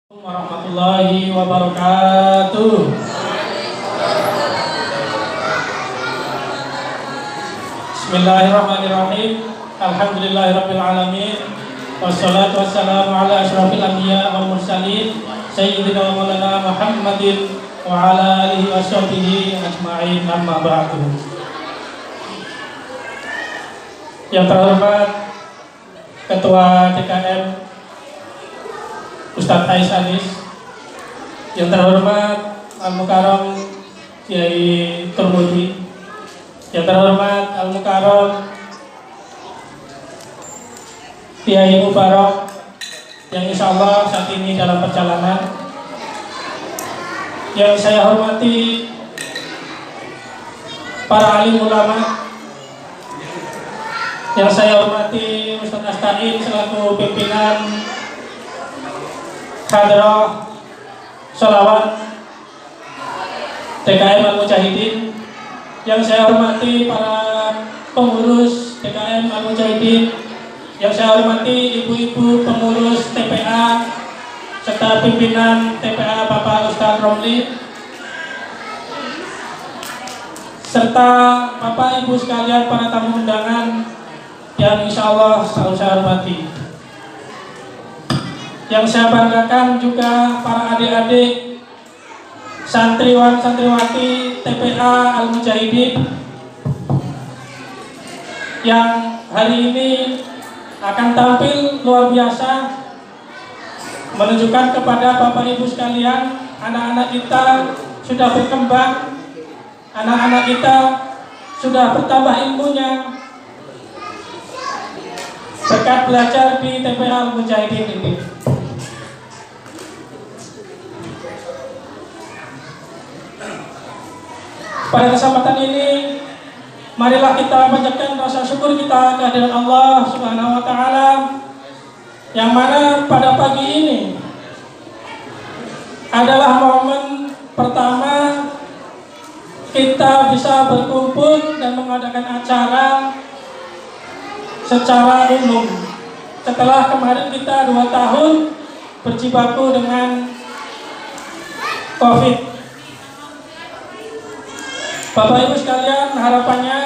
Warahmatullahi wabarakatuh. Bismillahirrahmanirrahim. Alhamdulillahirabbil alamin. Wassalatu wassalamu ala asyrafil anbiya wal mursalin sayyidina wa maulana Muhammadin wa ala alihi washabbihi ajma'in, amma ba'du. Yang terhormat Ketua DKM Ustadz Ais Anis, yang terhormat Al-Mukarram Kiai Turmudi, yang terhormat Al-Mukarram Kiai Mubarak, yang insya Allah saat ini dalam perjalanan, yang saya hormati para alim ulama, yang saya hormati Ustadz Astain selaku pimpinan Hadrah Sholawat DKM Al-Mujahidin, yang saya hormati para pengurus DKM Al-Mujahidin, yang saya hormati ibu-ibu pengurus TPA serta pimpinan TPA Bapak Ustadz Romli, serta Bapak Ibu sekalian para tamu undangan yang insya Allah selalu saya hormati. Yang saya banggakan juga para adik-adik santriwan santriwati TPA Al-Mujahidin yang hari ini akan tampil luar biasa, menunjukkan kepada Bapak Ibu sekalian, anak-anak kita sudah berkembang, anak-anak kita sudah bertambah ilmunya berkat belajar di TPA Al-Mujahidin ini. Pada kesempatan ini, marilah kita panjatkan rasa syukur kita kehadirat Allah Subhanahu wa Ta'ala, yang mana pada pagi ini adalah momen pertama kita bisa berkumpul dan mengadakan acara secara umum setelah kemarin kita 2 tahun berjibaku dengan COVID. Bapak Ibu sekalian, harapannya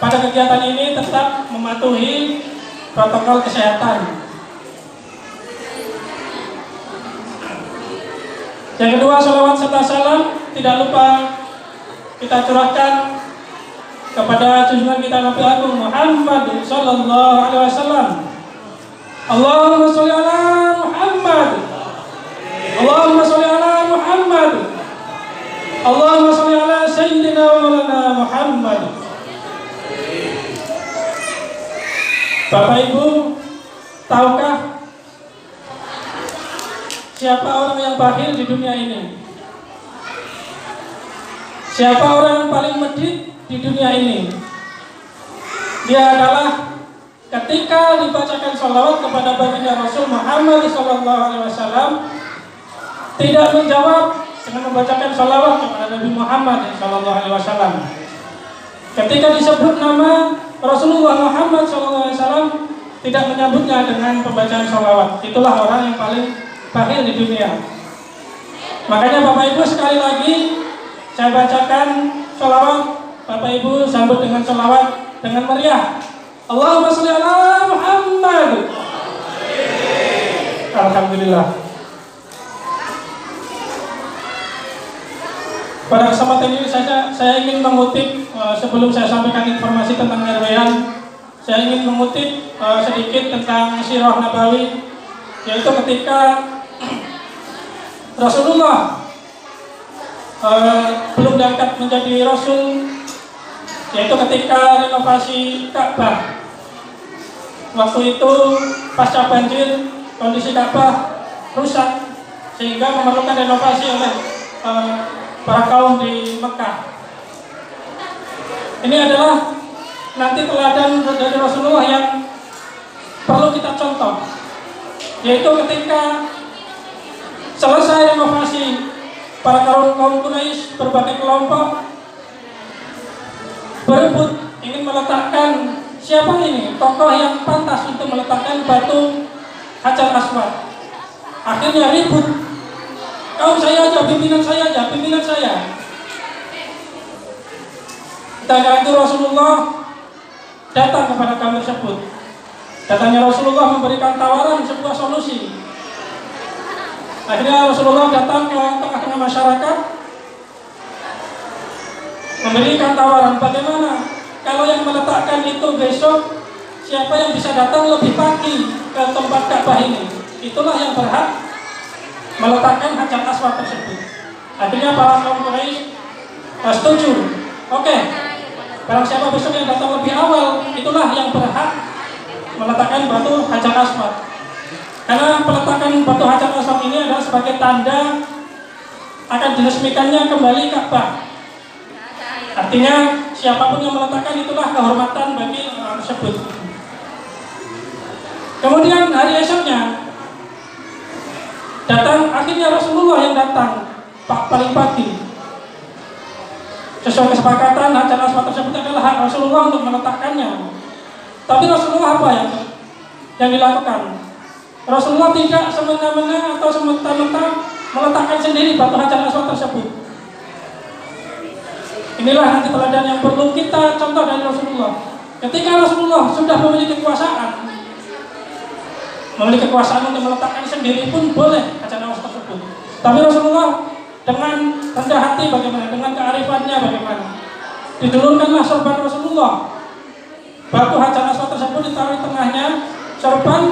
pada kegiatan ini tetap mematuhi protokol kesehatan. Yang kedua, sholawat serta salam tidak lupa kita curahkan kepada junjungan kita Nabi Agung Muhammad sallallahu alaihi wasallam. Allahumma sholli ala Muhammad. Allahumma sholli ala Muhammad. Allahumma sholli ala sayyidina wa maulana Muhammad. Bapak Ibu, tahukah siapa orang yang bakhil di dunia ini? Siapa orang yang paling medit di dunia ini? Dia adalah ketika dibacakan sholawat kepada baginda Rasul Muhammad SAW, tidak menjawab dengan membacakan sholawat kepada Nabi Muhammad SAW. Ketika disebut nama Rasulullah Muhammad SAW, tidak menyambutnya dengan pembacaan sholawat. Itulah orang yang paling bakhil di dunia. Makanya Bapak Ibu, sekali lagi saya bacakan sholawat, Bapak Ibu sambut dengan sholawat dengan meriah. Allahumma sholli ala Muhammad. Alhamdulillah. Pada kesempatan ini saya ingin mengutip, sebelum saya sampaikan informasi tentang RW-an, saya ingin mengutip sedikit tentang sirah Nabawi, yaitu ketika Rasulullah belum diangkat menjadi Rasul, yaitu ketika renovasi Ka'bah. Waktu itu pasca banjir, kondisi Ka'bah rusak sehingga memerlukan renovasi oleh para kaum di Mekah. Ini adalah nanti teladan dari Rasulullah yang perlu kita contoh, yaitu ketika selesai renovasi, para kaum Quraisy berbagai kelompok berebut ingin meletakkan siapa ini tokoh yang pantas untuk meletakkan batu Hajar Aswad. Akhirnya ribut. Kau saya aja, pimpinan saya aja, pimpinan saya. Ketika itu Rasulullah datang kepada kami tersebut. Datangnya Rasulullah memberikan tawaran sebuah solusi. Akhirnya Rasulullah datang ke tengah-tengah masyarakat, memberikan tawaran, bagaimana kalau yang meletakkan itu besok, siapa yang bisa datang lebih pagi ke tempat Ka'bah ini, itulah yang berhak meletakkan Hajar Aswad tersebut. Akhirnya para kaum Quraisy setuju. Oke, barang siapa besok yang datang lebih awal, itulah yang berhak meletakkan batu Hajar Aswad. Karena peletakan batu Hajar Aswad ini adalah sebagai tanda akan diresmikannya kembali Ka'bah. Artinya siapapun yang meletakkan itulah kehormatan bagi orang tersebut. Kemudian hari esoknya datang, akhirnya Rasulullah yang datang paling pagi. Sesuai kesepakatan Hajar Aswad tersebut adalah hak Rasulullah untuk meletakkannya. Tapi Rasulullah apa yang dilakukan? Rasulullah tidak semena-mena atau semata-mata meletakkan sendiri batu Hajar Aswad tersebut. Inilah nanti teladan yang perlu kita contoh dari Rasulullah. Ketika Rasulullah sudah memiliki kekuasaan untuk meletakkan sendiri pun boleh Hajar Aswad tersebut. Tapi Rasulullah dengan rendah hati bagaimana, dengan kearifannya bagaimana, didulurkanlah sorban Rasulullah. Batu Hajar Aswad tersebut ditaruh di tengahnya, sorban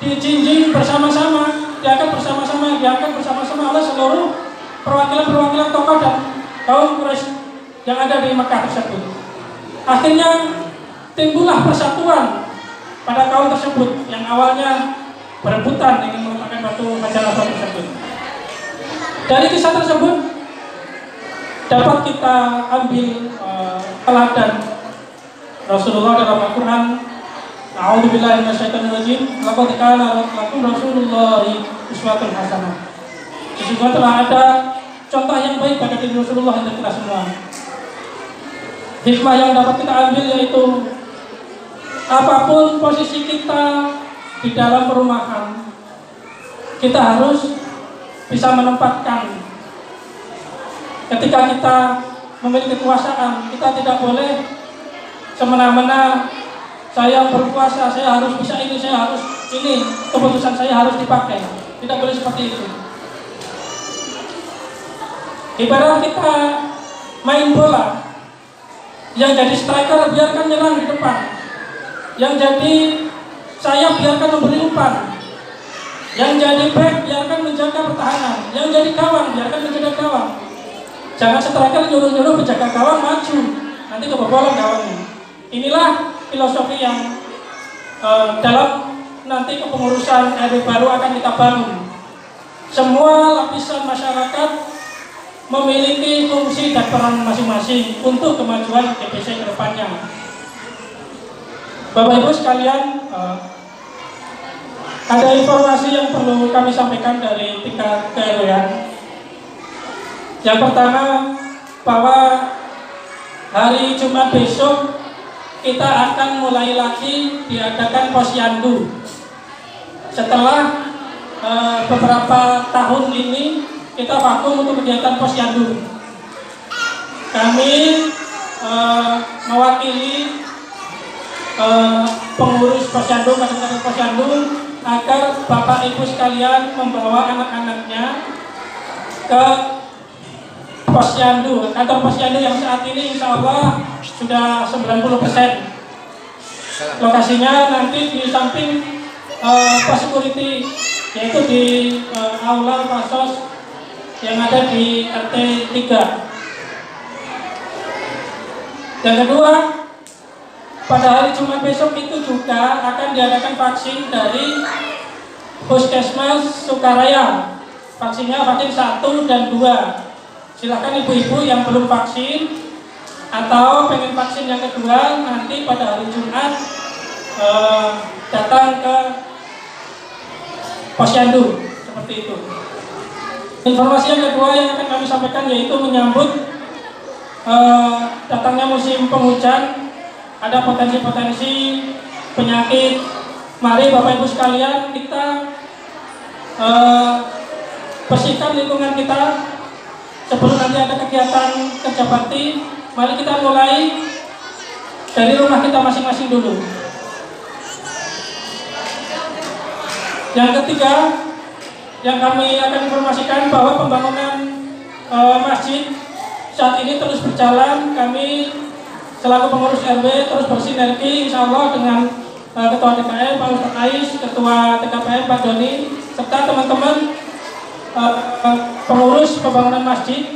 dijinjing bersama-sama, diangkat bersama-sama oleh seluruh perwakilan tokoh dan kaum Quraisy yang ada di Mekah tersebut. Akhirnya timbullah persatuan pada kaum tersebut yang awalnya berebutan ingin meletakkan batu Hajar Aswad tersebut. Dari kisah tersebut dapat kita ambil teladan Rasulullah dalam Al-Quran. A'udzubillahi minasyaitonirrajim. Laqad kana lakum Rasulullahi uswatun hasanah. Sesungguhnya telah ada contoh yang baik pada diri Rasulullah untuk kita semua. Hikmah yang dapat kita ambil yaitu apapun posisi kita di dalam perumahan, kita harus bisa menempatkan. Ketika kita memiliki kekuasaan, kita tidak boleh semena-mena, saya berkuasa, saya harus bisa ini, saya harus ini, keputusan saya harus dipakai. Tidak boleh seperti itu. Ibarat kita main bola, yang jadi striker biarkan nyerang di depan, yang jadi sayap biarkan memberi umpan, yang jadi back biarkan menjaga pertahanan, yang jadi gawang biarkan menjaga gawang. Jangan striker nyuruh-nyuruh menjaga gawang maju, nanti kebobolan gawangnya. Inilah filosofi yang dalam nanti kepengurusan RW baru akan kita bangun. Semua lapisan masyarakat memiliki fungsi dan peran masing-masing untuk kemajuan DPC ke depannya. Bapak Ibu sekalian, ada informasi yang perlu kami sampaikan dari tingkat KRW-an. Yang pertama, bahwa hari Jumat besok kita akan mulai lagi diadakan posyandu. Setelah beberapa tahun ini kita vakum untuk kegiatan posyandu. Kami mewakili pengurus posyandu, kader-kader posyandu, agar Bapak Ibu sekalian membawa anak-anaknya ke posyandu, kantor posyandu yang saat ini insya Allah sudah 90%. Lokasinya nanti di samping pos security, yaitu di aula pasos yang ada di RT 3. Yang kedua, pada hari Jumat besok itu juga akan diadakan vaksin dari Puskesmas Sukaraya. Vaksinnya vaksin 1 dan 2. Silakan ibu-ibu yang belum vaksin atau pengen vaksin yang kedua nanti pada hari Jumat datang ke posyandu seperti itu. Informasi yang kedua yang akan kami sampaikan yaitu menyambut datangnya musim penghujan, ada potensi-potensi penyakit. Mari Bapak Ibu sekalian kita bersihkan lingkungan kita. Sebelum nanti ada kegiatan kerja bakti, mari kita mulai dari rumah kita masing-masing dulu. Yang ketiga, yang kami akan informasikan bahwa pembangunan masjid saat ini terus berjalan. Kami selaku pengurus RW terus bersinergi insya Allah dengan Ketua TKM Pak Ustadz Ais, Ketua TKPM Pak Doni, serta teman-teman pengurus pembangunan masjid,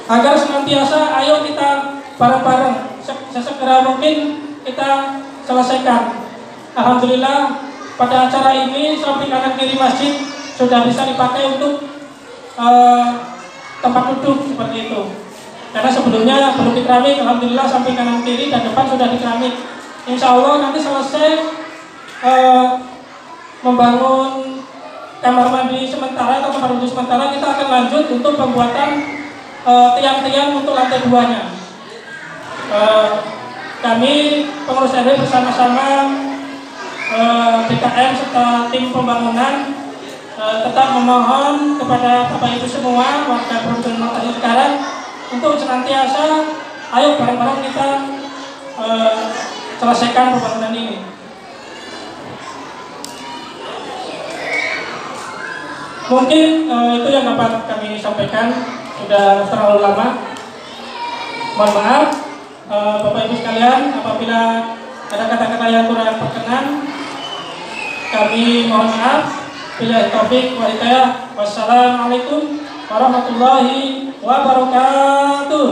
agar senantiasa ayo kita bareng-bareng sesegera mungkin kita selesaikan. Alhamdulillah pada acara ini samping kanan kiri masjid sudah bisa dipakai untuk tempat duduk seperti itu. Karena sebelumnya belum dikeramik, alhamdulillah samping kanan kiri dan depan sudah dikeramik. Insya Allah nanti selesai membangun kamar mandi sementara atau tempat duduk sementara, kita akan lanjut untuk pembuatan tiang-tiang untuk lantai 2-nya. Kami pengurus RW bersama-sama BKM serta tim pembangunan tetap memohon kepada Bapak Ibu semua warga Provinsi Makasih sekarang untuk senantiasa ayo bareng-bareng kita selesaikan pembangunan ini. Mungkin itu yang dapat kami sampaikan, sudah terlalu lama. Mohon maaf Bapak Ibu sekalian, apabila ada kata-kata yang kurang berkenan, kami mohon maaf. Billahi taufiq wal hidayah. Wassalamualaikum warahmatullahi wabarakatuh.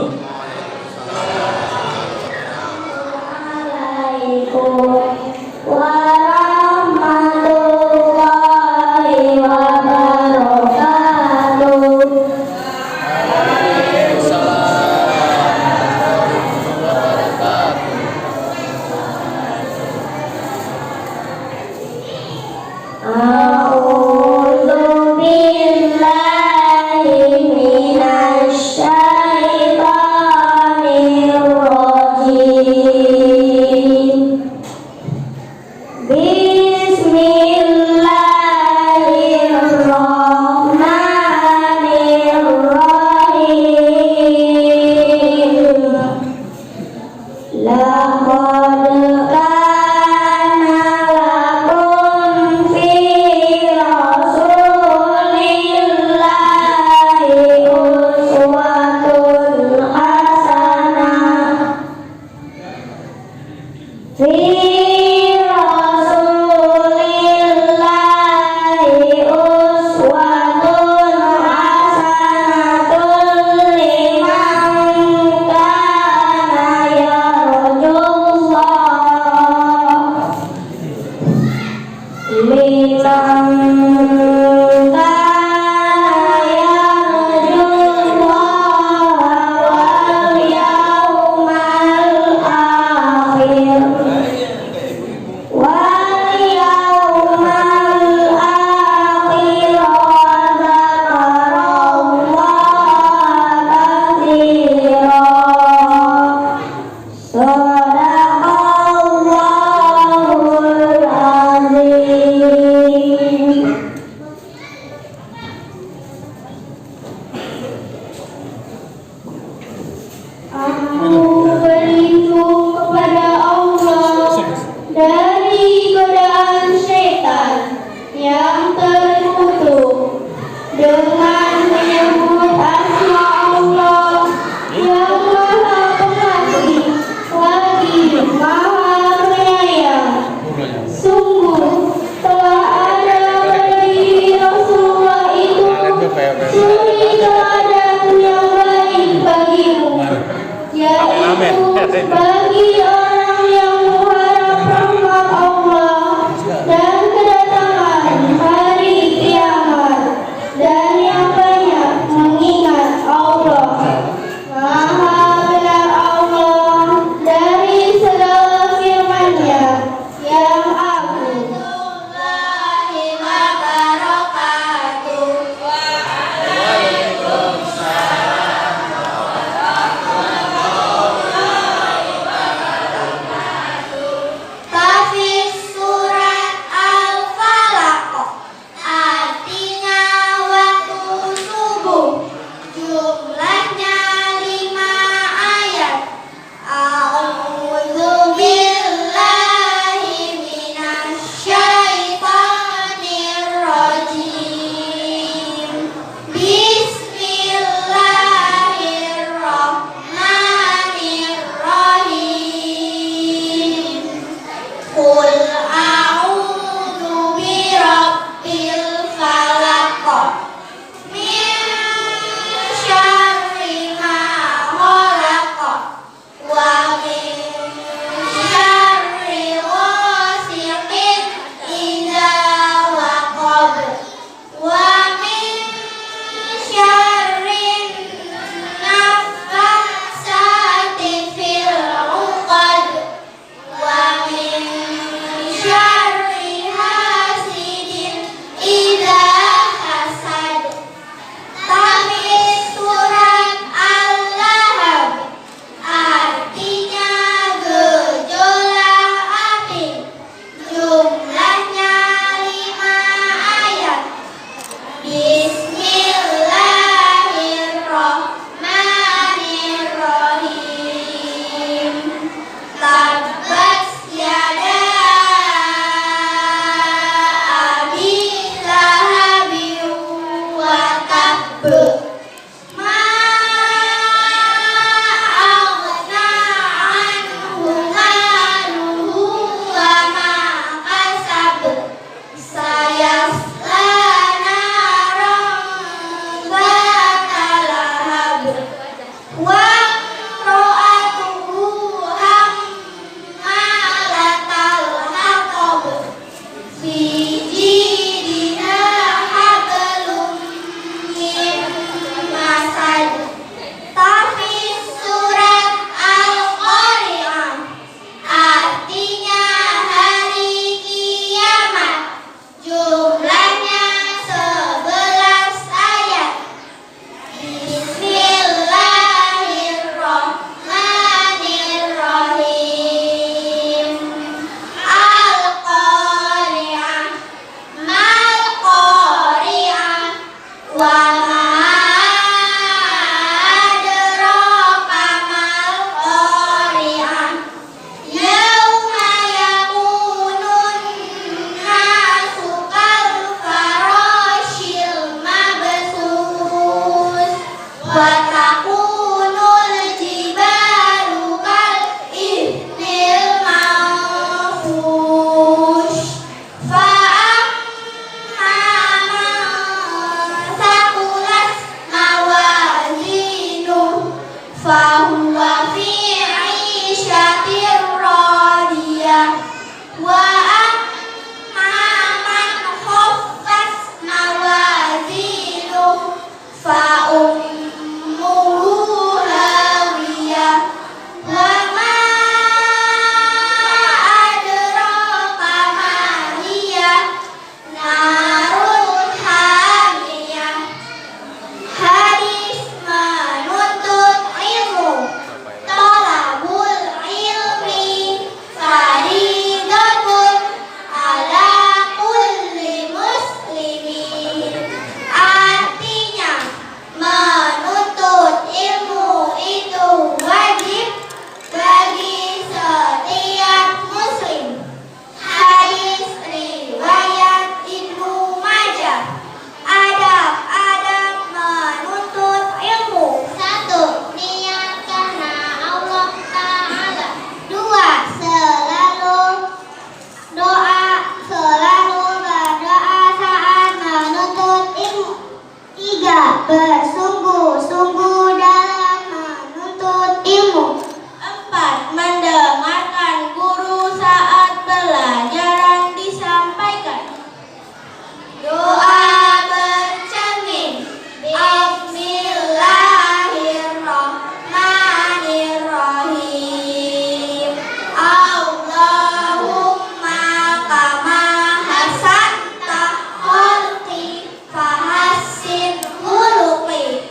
Fahassin khuluqi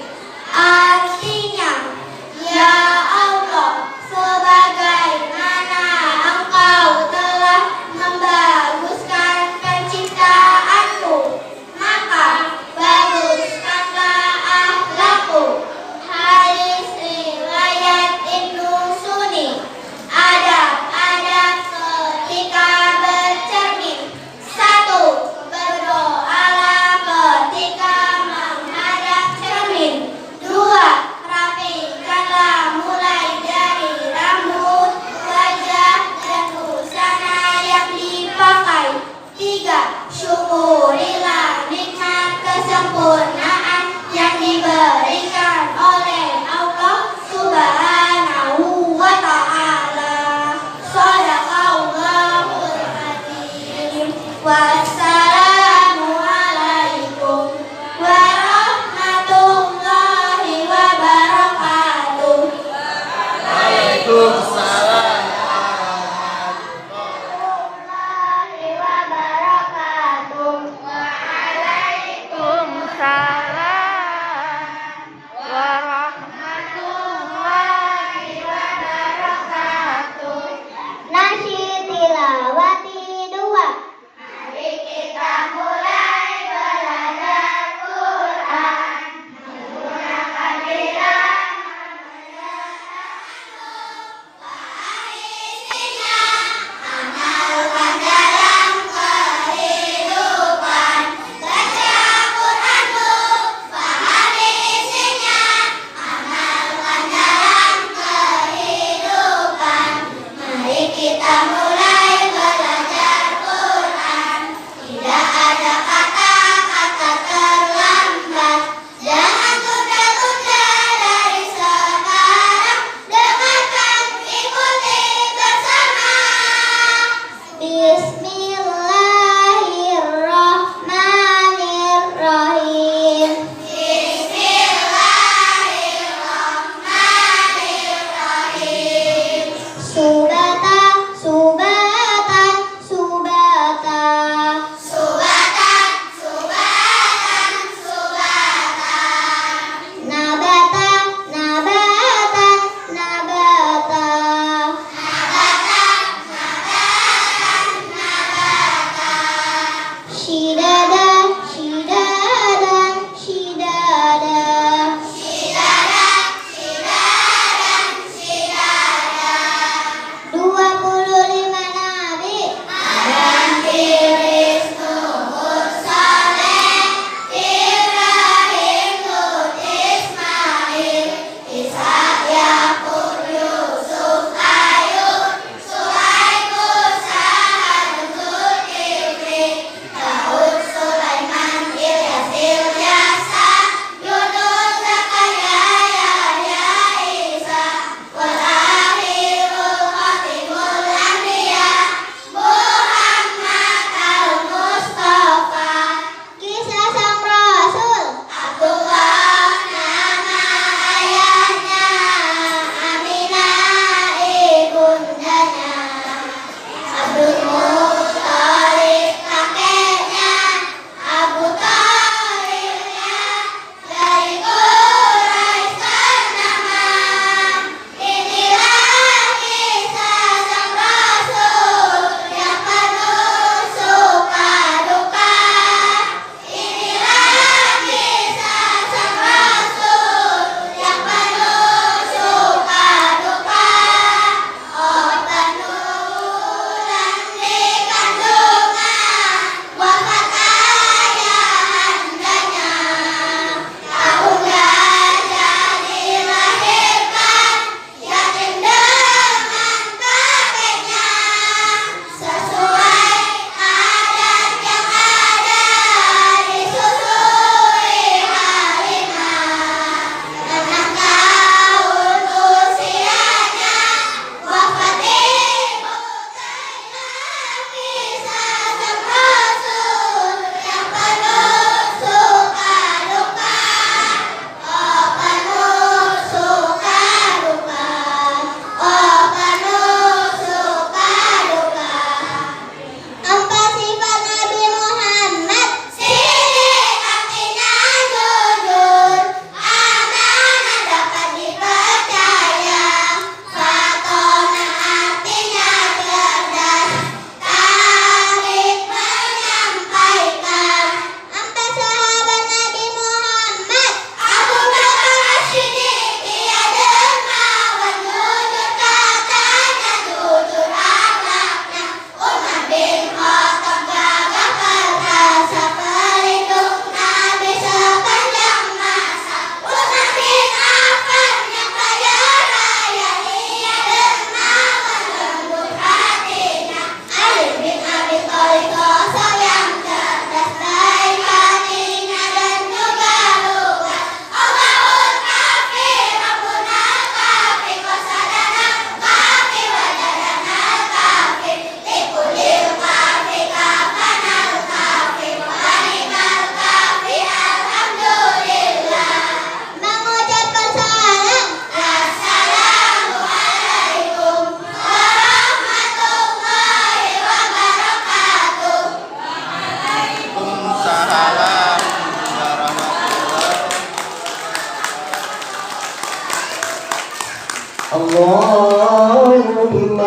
اللهم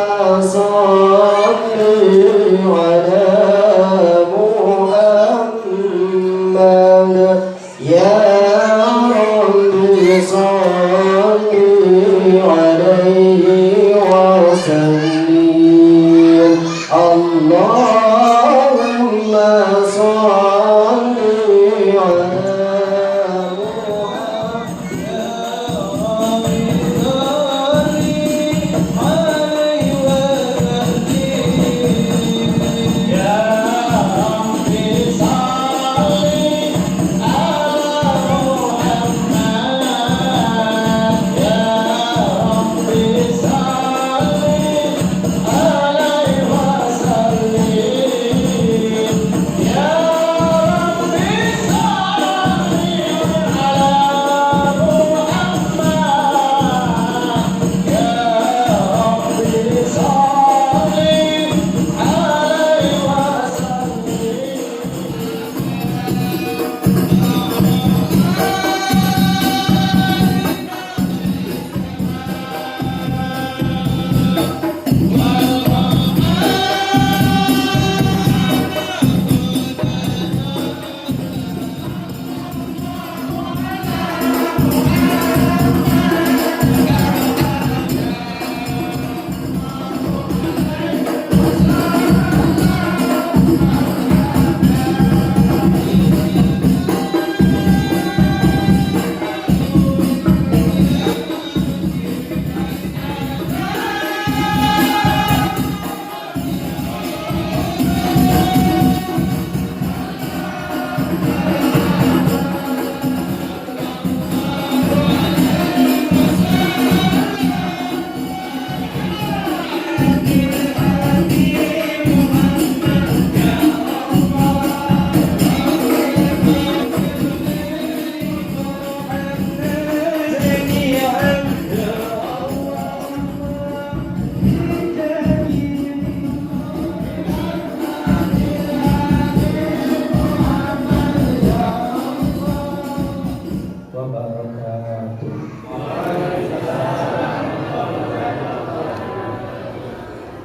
صل على محمد يا رب صل عليه وسلم اللهم صل على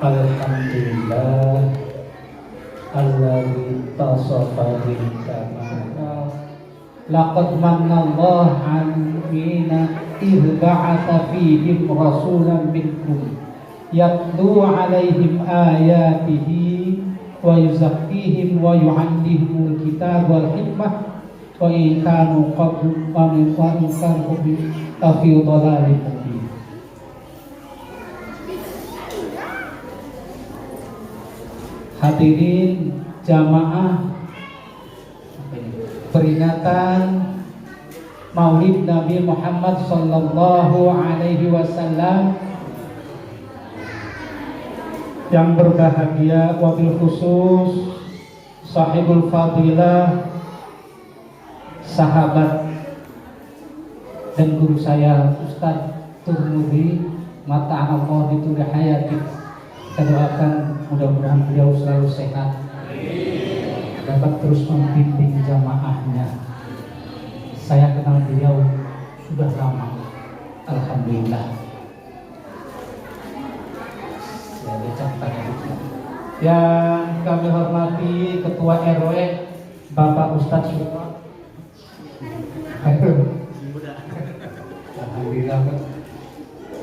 Alhamdulillah alladzi tasafa bil kamal. Laqad manna Allah 'alaina idh ba'atha fihim rasulan minkum yatlu 'alaihim ayatihi wa yuzakkihim wa yu'allimuhumul kitaba wal hikmah wa in kanu qablu min kanu fi dhalalin mubin. Hadirin jamaah peringatan Maulid Nabi Muhammad sallallahu alaihi wasallam yang berbahagia, wabil khusus sahibul fadilah, sahabat dan guru saya Ustadz Turmudi mata'anallah dituli hayati. Kita doakan mudah-mudahan beliau selalu sehat, dapat terus membimbing jamaahnya. Saya kenal beliau sudah lama, alhamdulillah. Saya ucapkan yang kami hormati Ketua RW Bapak Ustadz Supa. Alhamdulillah.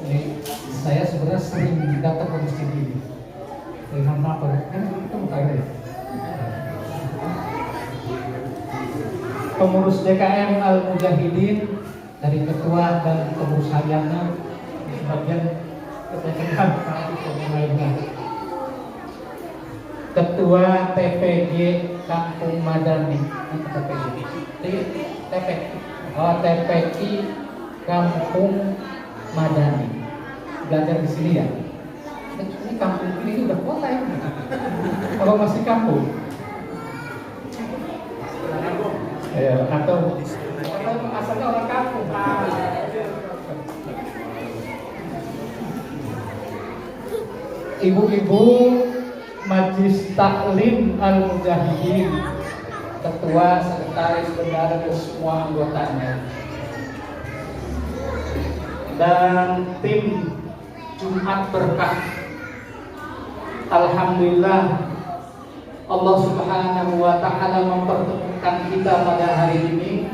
Ini saya sebenarnya sering datang ke masjid ini. Mohon maaf, itu bukan. Pengurus DKM Al-Mujahidin dari ketua dan pengurus hariannya sebagian ketekan lainnya. Ketua TPG Kampung Madani, TPI Kampung Madani. Belajar di sini ya. Ini kampung ini udah kota ya. Kalau masih kampung. Ya, atau asalnya orang kampung. Ibu-ibu Majelis Taklim Al-Mujahidin, ketua, sekretaris, bendara, dan semua anggotanya, dan tim Jumat berkah. Alhamdulillah Allah Subhanahu wa Ta'ala mempertemukan kita pada hari ini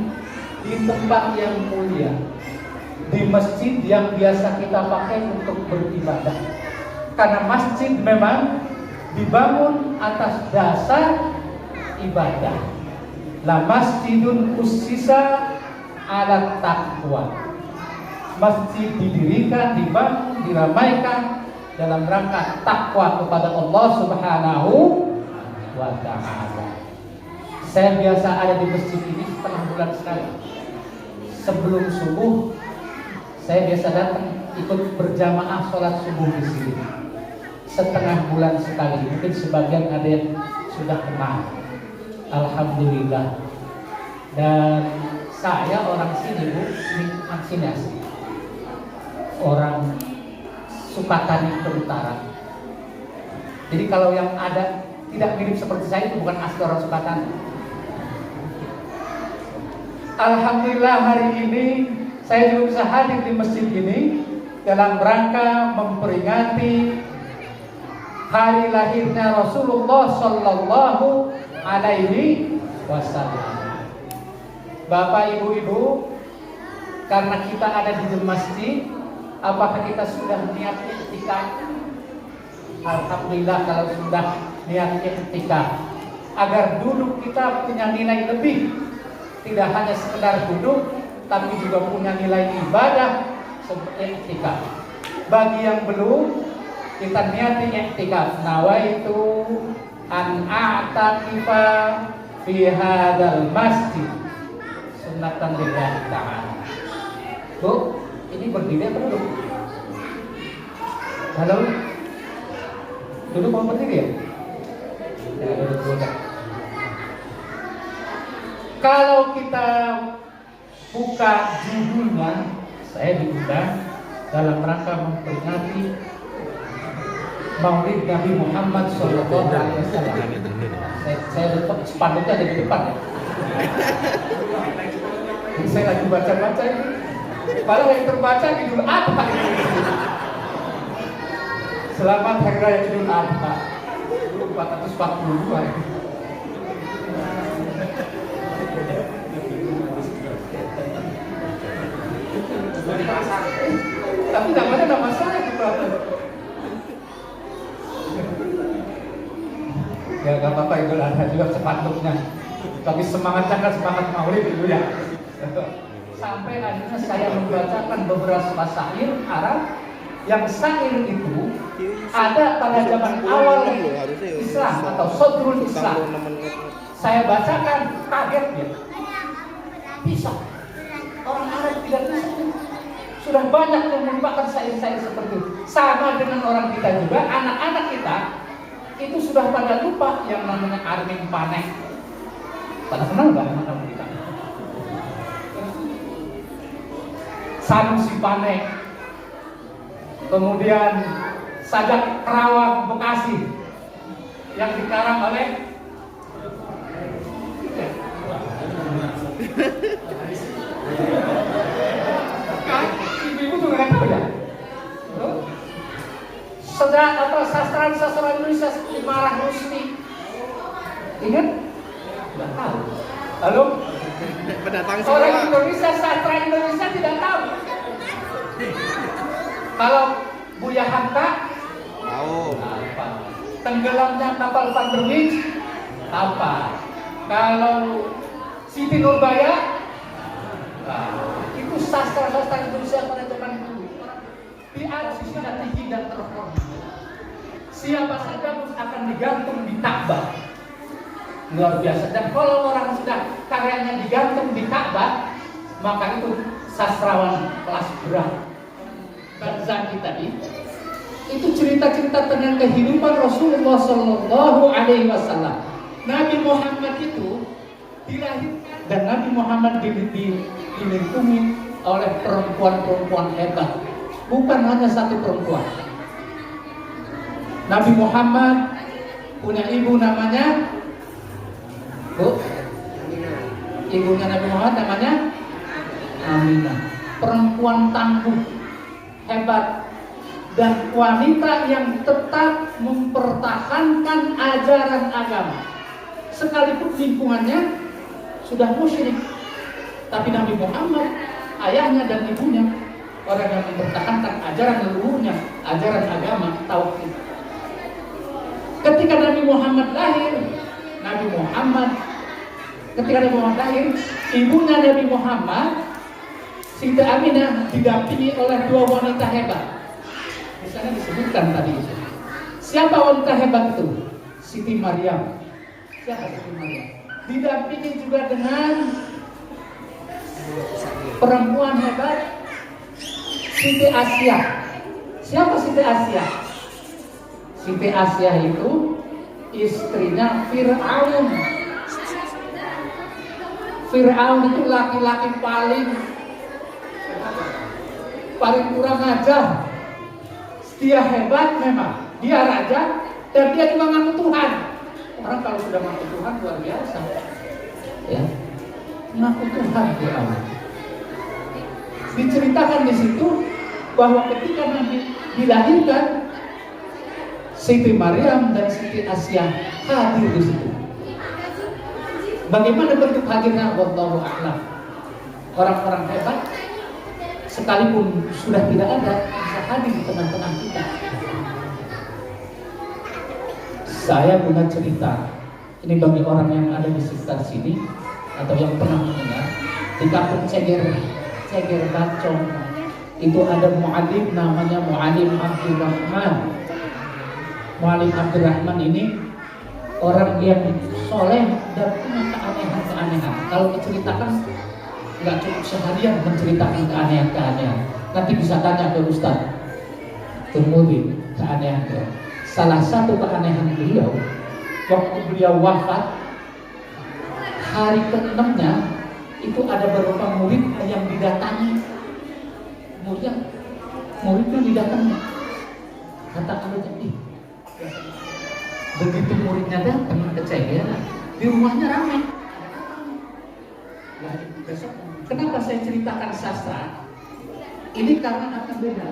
di tempat yang mulia, di masjid yang biasa kita pakai untuk beribadah. Karena masjid memang dibangun atas dasar ibadah. La masjidun ussisa ala taqwa. Masjid didirikan, dibangun, diramaikan dalam rangka takwa kepada Allah Subhanahu wa Ta'ala. Saya biasa ada di masjid ini setengah bulan sekali. Sebelum subuh saya biasa datang ikut berjamaah sholat subuh di sini. Setengah bulan sekali. Mungkin sebagian ada yang sudah kenal. Alhamdulillah. Dan saya orang sini, Bu, sini asli. Orang Sukatani Utara. Jadi kalau yang ada tidak mirip seperti saya itu bukan asli orang Sukatani. Alhamdulillah hari ini saya juga bisa hadir di masjid ini dalam rangka memperingati hari lahirnya Rasulullah Sallallahu Alaihi Wasallam. Bapak, Ibu-ibu, karena kita ada di masjid, apakah kita sudah niat iktikaf? Alhamdulillah kalau sudah niat iktikaf, agar duduk kita punya nilai lebih, tidak hanya sekedar duduk, tapi juga punya nilai ibadah seperti iktikaf. Bagi yang belum, kita niati iktikaf. Nawaitu an a'taqifa fi hadzal masjid sunnatan lillahi ta'ala. Bu, ini berdiri atau duduk? Halo? Duduk mau berdiri ya? Ya, duduk. Kalau kita buka judulnya, saya diundang dalam rangka memperingati Maulid Nabi Muhammad Sallallahu Alaihi Wasallam. Saya depan spanduknya ada di depan ya. Saya lagi baca-baca ini. Malah yang terbaca Idul Adha. Selamat Hari Raya Idul Adha 1442 ya. Tapi namanya nama saya juga. Ya gak apa-apa, Idul Adha juga sepatutnya. Tapi semangatnya kan semangat Maulid itu ya. Sampai akhirnya saya membacakan beberapa syair Arab yang syair itu ada pada zaman awal Islam atau Sodrul Islam. Saya bacakan, kaget ya. Bisa. Orang Arab tidak bisa. Sudah banyak yang merupakan syair-syair seperti itu. Sama dengan orang kita juga, anak-anak kita itu sudah pada lupa yang namanya Armin Paneh. Pada kenal nggak anak-anak kita? Sanusi Paneh, kemudian Sajak Kerawang Bekasi yang dikarang oleh ibu juga nggak tahu ya. Saudara atau sastra Indonesia seperti Marah Rusli, ingat? Nggak tahu. Lalu orang Indonesia, sastra Indonesia tidak tahu. Kalau Buya Hamka tahu. Tenggelamnya kapal Van der Wijk apa? Kalau Siti Nurbaya, itu sastra Indonesia pada zaman dulu. Di atas sudah tinggi dan terhormat. Siapa saja akan digantung di Ka'bah. Luar biasa. Dan kalau orang sudah karyanya digantung di Ka'bah, maka itu sastrawan kelas berat. Barzanji tadi itu cerita-cerita tentang kehidupan Rasulullah Sallallahu Alaihi Wasallam. Nabi Muhammad itu dilahirkan dan Nabi Muhammad dilindungi oleh perempuan-perempuan hebat. Bukan hanya satu perempuan. Nabi Muhammad punya ibu namanya ibunya Nabi Muhammad namanya Aminah. Perempuan tangguh, hebat, dan wanita yang tetap mempertahankan ajaran agama. Sekalipun lingkungannya sudah musyrik, tapi Nabi Muhammad, ayahnya dan ibunya orang yang mempertahankan ajaran leluhurnya, ajaran agama tauhid. Ketika Nabi Muhammad lahir, ibunya Nabi Muhammad, Siti Aminah, didampingi oleh dua wanita hebat. Di sana disebutkan tadi. Siapa wanita hebat itu? Siti Maryam. Siapa Siti Maryam? Didampingi juga dengan perempuan hebat, Siti Asia. Siapa Siti Asia? Siti Asia itu istrinya Fir'aun. Fir'aun itu laki-laki paling kurang ajar. Dia hebat memang, dia raja dan dia juga ngaku Tuhan. Orang kalau sudah ngaku Tuhan luar biasa, ya, ngaku Tuhan Fir'aun. Diceritakan di situ bahwa ketika Nabi dilahirkan, Siti Maryam dan Siti Asia hadir di situ. Bagaimana bentuk hadirnya? Wallahu a'lam. Orang-orang hebat sekalipun sudah tidak ada, bisa hadir di tengah-tengah kita. Saya punya cerita. Ini bagi orang yang ada di sekitar sini atau yang pernah mendengar, di kampung Ceger Bacong itu ada mu'alim namanya Mu'alim Abdurrahman. Mu'alim Abdurrahman ini orang yang soleh dan punya keanehan-keanehan. Kalau diceritakan nggak cukup seharian menceritakan keanehan-keanehan. Nanti bisa tanya ke Ustaz Turmudi keanehan beliau. Salah satu keanehan beliau, waktu beliau wafat, hari ke-6-nya itu ada beberapa murid yang didatangi. Muridnya didatangi. Kata alumnya, begitu muridnya datang ke Ceger, di rumahnya ramai. Kenapa saya ceritakan sastra? Ini karena akan beda.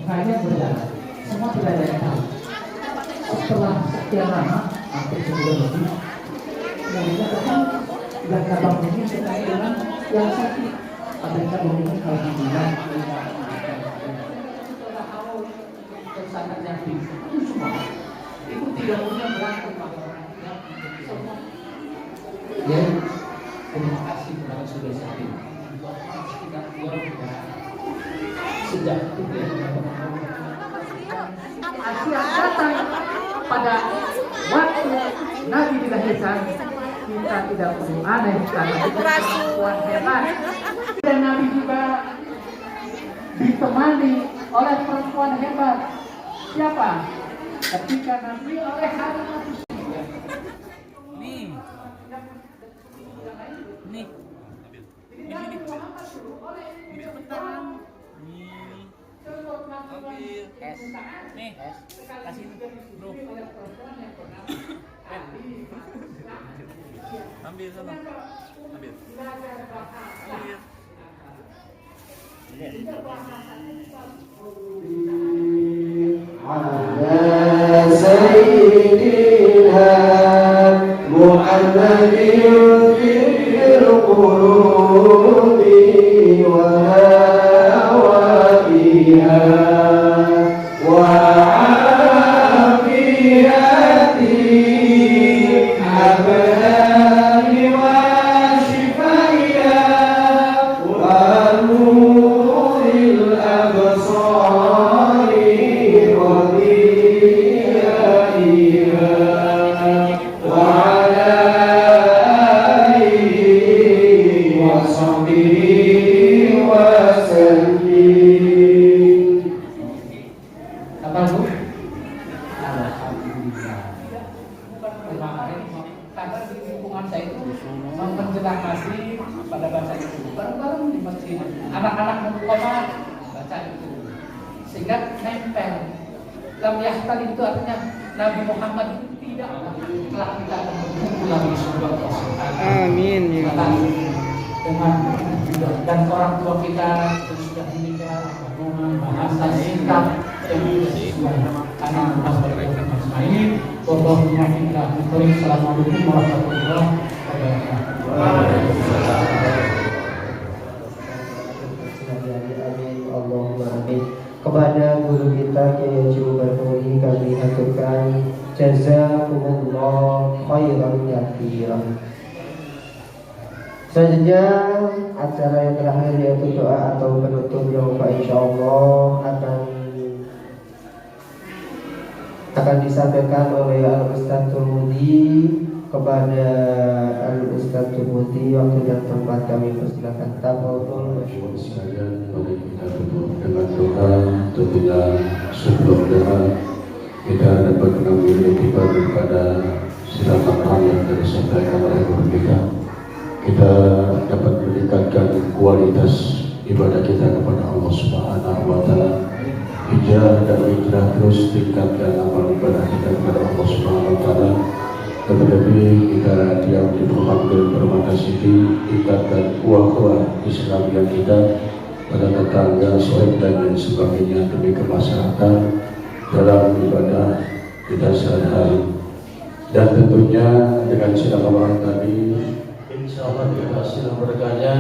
Hanya berjalan, semua tidak ada yang tahu. Setelah sekian lama, hampir sebulan lebih, muridnya datang dan kabang ini sekali dengan yang sakit. Pada kabang ini alhamdulillah. Itu semua. Itu tidak punya berantem ya. Terima kasih kepada saudara saya. Sejak itu Asia datang pada waktu Nabi dilahirkan, kita tidak perlu aneh karena kita perempuan hebat. Dan Nabi juga ditemani oleh perempuan hebat. Siapa? Ketika Nabi oleh Halimah. Nih. Nih, kasih bro. Ambil sana. Ambil. على سيدنا محمد في القلوب وهوائها وعافيته أبهام وشفائها ونور الأبصار وضيائها وعلى آله وصحبه وسلم. Apa Bu? Alhamdulillah. Kemarin karena di lingkungan saya itu menjelang maghrib pada baca itu bareng-bareng di masjid. Anak-anak membuka baca itu sehingga nempel. Lam yahtal itu artinya Nabi Muhammad tidak telah kita akan berkumpul lagi sebuah kesempatan. Amin ya Allah. dengan dan orang tua kita yang sudah menikah bahasa singkat yang sesuai karena bahasa ini Allahumma kita beri assalamualaikum warahmatullahi wabarakatuh. Kepada guru kita Kiai Haji Barnuri kami haturkan jazakumullah khairan katsiran. Selanjutnya acara yang terakhir yaitu doa atau penutup yang insyaallah akan disampaikan oleh Al-Ustaz Turmudi. Kepada Al-Ustaz Turmudi, waktu dan tempat kami persilakan. Tafadhol. Sekalian, mari kita tutup dengan doa. Tentunya sebelum doa kita dapat mengambil iktibar daripada silaturahmi yang disampaikan oleh guru kita. Kita dapat meningkatkan kualitas ibadah kita kepada Allah Subhanahu wa Ta'ala. Hijrah dan hijrah terus tingkatkan amal ibadah kita kepada Allah Subhanahu wa Ta'ala. Tetapi kita diam di Muhammadin Permata Siti, tingkatkan kuah-kuah Islamiyah kita pada tetangga, sohib dan lain sebagainya demi kemaslahatan dalam ibadah kita sehari-hari. Dan tentunya dengan silaturahmi tadi, insya Allah kita silah berkahnya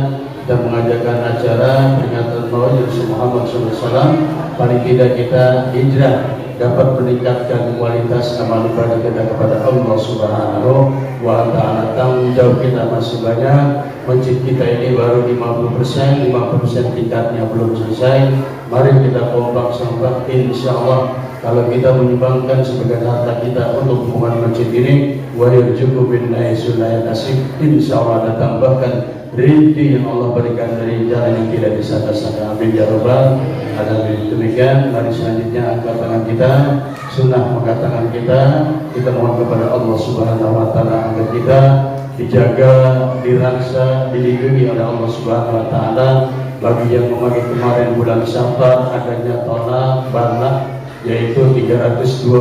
dan mengadakan acara peringatan Maulid Rasul Muhammad SAW. Paling tidak kita hijrah dapat meningkatkan kualitas amal ibadah kita kepada Allah Subhanahu wa Ta'ala. Tanggung jawab kita masih banyak. Masjid kita ini baru 50%, 50% tingkatnya belum selesai. Mari kita kompak sampai insya Allah kalau kita menyumbangkan sebagian harta kita untuk pembangunan masjid ini, wa yarzuqu bin haitsu la yahtasib, insya Allah ada tambahkan rezeki yang Allah berikan dari jalan yang tidak disangka-sangka. Amin ya rabbal alamin. Demikian, mari selanjutnya angkat tangan kita, sunnah angkat tangan kita mohon kepada Allah Subhanahu wa Ta'ala agar kita dijaga, diraksa, dilindungi oleh Allah Subhanahu wa Ta'ala. Bagi yang memakai kemarin bulan Syawal adanya tolak bala, yaitu 320.000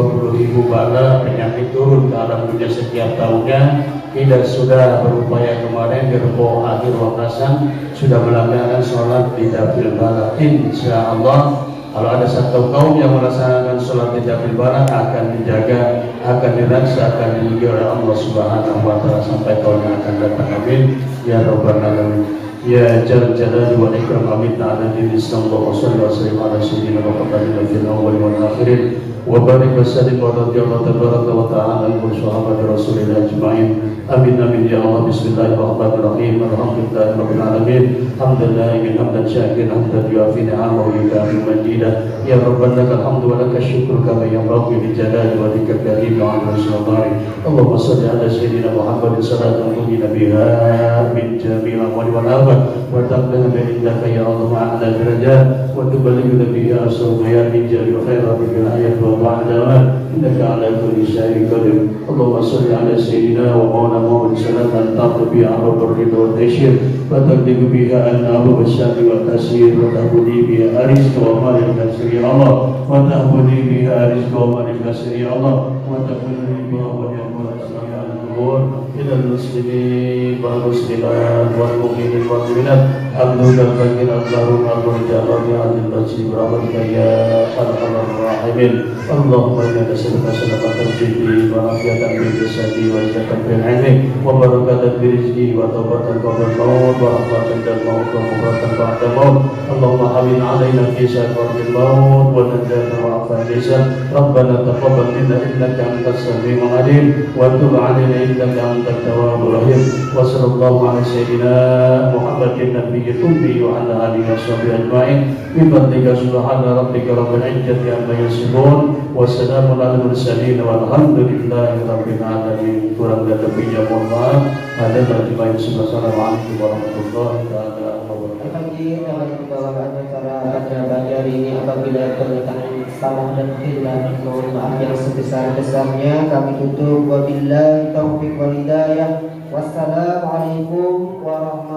bala penyakit turun ke alam dunia setiap tahunnya. Kita sudah berupaya kemarin di Rebo akhir wakasan sudah melaksanakan sholat di Dapil Bala. Insya Allah kalau ada satu kaum yang melaksanakan sholat di Dapil Bala akan dijaga, akan diraksa, akan dilindungi oleh Allah Subhanahu wa Ta'ala sampai tahun yang akan datang. Amin ya rabbal alamin. Ya Jal Jalal wal Ikram. Amin. Ta'ala dini sallallahu alaihi wa sallam ala sayyidina Muhammadin fil awwal wal akhirin wa barik wa sallim wa radiyallahu tabaraka wa ta'ala anil sahabati Rasulillah ajma'in. Amin amin ya Allah. Bismillahirrahmanirrahim. Alhamdulillahi rabbil alamin. Hamdallahi hamdan syakiran hamdan yuafi ni'amahu wa yukafi majidah. Ya Rabbana lakal hamdu wa lakal syukru kama yanbaghi li jalali wajhikal karim wa 'ala sultani. Allahumma shalli ala sayyidina Muhammadin salatan tunjina biha min jami'il amwali wal afat wa taqabbal innaka ya Allah ma'ana darajat wa tuballighuna biha as-sawiyat min jami'il khairat fil hayat wa ba'da innaka ala kulli syai'in qadir. Allahumma shalli ala sayyidina wa maulana Muhammad salatan taqdi biha ar-ridha wa taysir wa taqdimu biha an-nabu wasyaqi wa tasir wa tahudi biha arizqa wa malil kasir ya Allah wa tahudi biha arizqa wa malil kasir ya Allah wa tahudi biha wa إلى المسلمين والمسلمات والمؤمنين والمؤمنات حمدك الفقير اللهم ارجع ربيعا للمسجد برحمتك يا ارحم الراحمين. اللهم انا نسالك صدقه الجد وعافيه في الجسد وزكاه في العلم وبركه في رزقي وتوبه قبل الموت ورحمه عند الموت ومغفره بعد الموت. اللهم حمل علينا في سكرات الموت ونجانا وعافى اللسان. ربنا تقبل منا انك انت السميع العليم وتب علينا انك انت التواب الرحيم. وصلى الله على سيدنا محمد النبي الأمي وعلى آله وصحبه أجمعين بفضلك سبحان ربك رب العزة عما يصفون وسلام على المرسلين والحمد لله رب العالمين. Kurang dan lebihnya mohon maaf. Ada majma'in. Assalamualaikum warahmatullahi wabarakatuh. Hadir dalam pembawaan acara pada pagi hari ini apabila terletak salah dan khilaf mohon maaf yang sebesar-besarnya. Kami tutup wabillahi taufiq wal hidayah. Wassalamualaikum warahmatullahi